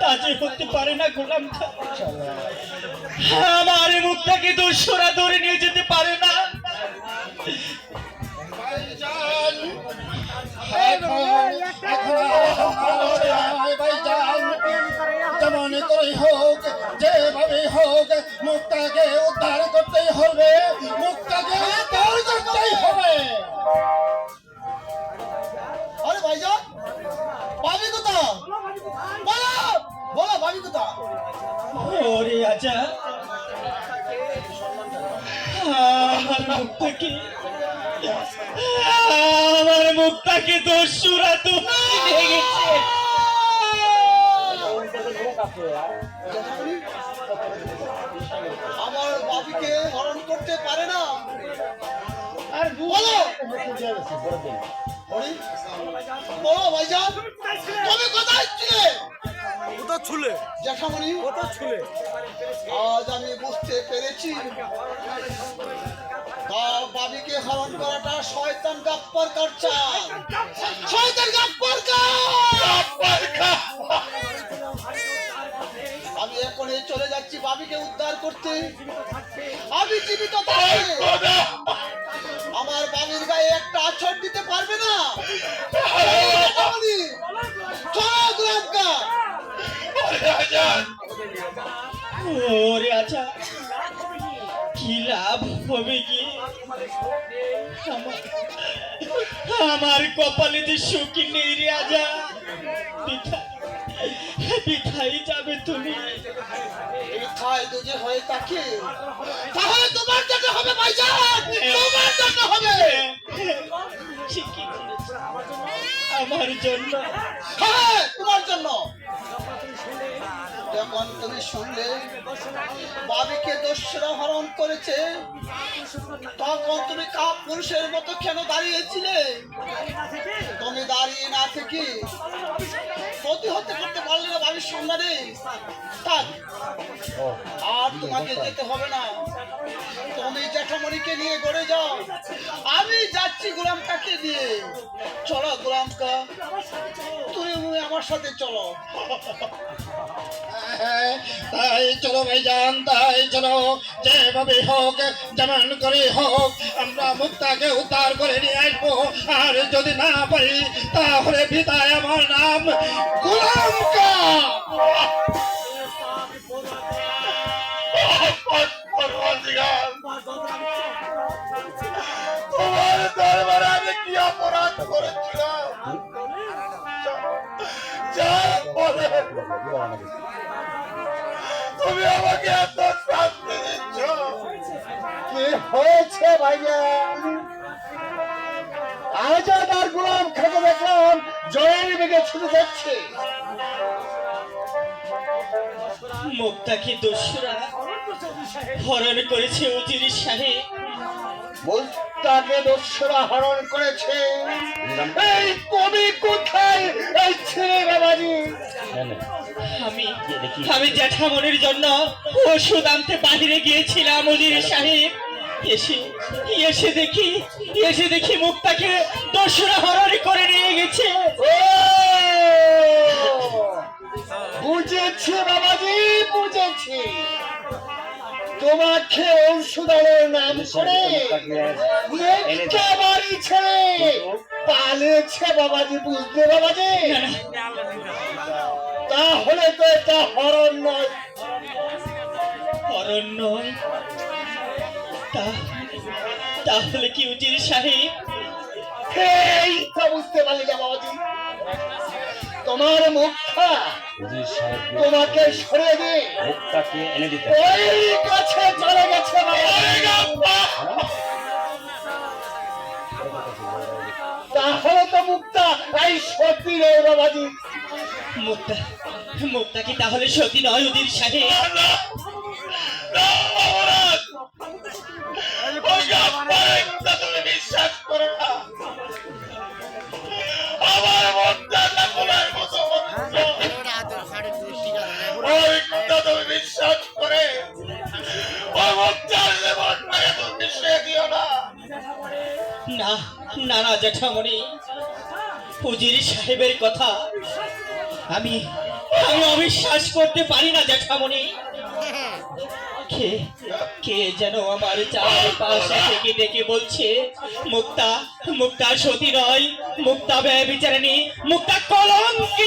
তাজে হতে পারে না গোলাম খা। আমার মুখটাকে দস্যুরা ধরে নিয়ে যেতে পারে না। যেমন করে হোক, যেভাবে হোক, মুক্তাকে উদ্ধার করতেই হবে, মুক্তাকে উদ্ধার করতেই হবে। আরে ভাইজান, ভাবি কোথা? বলো বলো, ভাবি কোথা? ওরে আজা, আমার মুখটাকে দস্যুরা তো নিয়ে গেছে। আমার বাবিকে হরণ করতে পারে না। আর বলো বলো ভাইজান, তুমি কোথায় ছিলে? কোথা ছুলে জ্যাঠামণি, কোথা ছুলে? আজ আমি বুঝতে পেরেছি তার বাবিকে হরণ করাটা শয়তান গাপ্পার কারচা। শয়তান গাপ্পার আমি এখনই চলে যাচ্ছি বাবিকে উদ্ধার করতে। আমি জীবিত থাকতে আমার বাবির গায়ে একটা আছর দিতে পারবে না। ওরে আচ্ছা, কি লাভ হবে কি? আমার কপালে যে সুখী নেই রে আজা। পিঠাই যাবে তুমি। পিঠাই দুজে হয়ে থাকে, তাহলে তোমার জন্য হবে ভাইজান, তোমার জন্য হবে। আমার জন্য? হ্যাঁ, তোমার জন্য। যখন তুমি শুনলে বাবিকে দস্যুরা হরণ করেছে, তখন তুমি কাপ পুরুষের মতো কেন দাঁড়িয়েছিলে? তুমি দাঁড়িয়ে না থেকে প্রতিহত করতে পারলে না বাবির সন্ধানে। থাক, আর তোমাকে যেতে হবে না। তুমি জ্যাঠামণিকে নিয়ে গড়ে যাও, আমি যাচ্ছি গোলামটাকে দিয়ে। চলো গোলামকা, তুমি আমার সাথে চলো। তাই চলো ভাইজান, তাই চলো। যেভাবে হোক, যেমন করে হোক, আমরা মুক্তাকে উদ্ধার করে নিয়ে আসবো। আর যদি না পারি, তাহলে বিদায় আমার নাম গোলামকা। তোমার দরবারে আমি কি অপরাধ করেছিলাম? তুমি আমাকে এত শাস্তি দিচ্ছ, কি হয়েছে ভাইজান? আজ আমার গোলাম খাকে দেখলাম জয়ের বেগে ছুটে যাচ্ছে। মুক্তাকে দস্যুরা হরণ করেছে উজির সাহেব। মুক্তাকে দস্যুরা হরণ করেছে। এই তুমি কোথায় এই ছেলে বাবাজি? আমি জ্যাঠামনির জন্য ওষুধ আনতে বাহিরে গিয়েছিলাম উজির সাহেব। এসে দেখি মুক্তাকে দস্যুরা হরণ করে নিয়ে গেছে। বুঝেছি বাবাজি, বুঝেছি। তোমাকে ঔষধালয়ের নাম করে বাড়ি ছেড়ে পালিয়েছে বাবাজি, বুঝতে বাবাজি? তাহলে তো এটা হরণ নয়। হরণ নয়? তাহলে কি উজির সাহেব? এইটা বুঝতে পারলি না বাবাজি? তোমার মুক্তা তোমাকে সরিয়ে দিয়ে মুক্তাকে এনে দিতে ওই কাছে চলে গেছে। তাহলে তো মুক্তা এই সত্যি নয় বাবাজি। মুক্তা কি তাহলে সত্যি নয় উজির সাহেব? তুমি বিশ্বাস করো না, আমার মুক্তা গোলার মতো তুমি বিশ্বাস করে ওই মুক্তার জীবনটাকে তুমি মিশিয়ে দিও না। না না না জ্যাঠামণি, উজির সাহেবের কথা আমি আমি অবিশ্বাস করতে পারি না জ্যাঠামণি। কে কে যেন আমার চারপাশে থেকে ডেকে বলছে, মুক্তা মুক্তা সতী নয়, মুক্তা ব্যভিচারিণী, মুক্তা কলঙ্ক।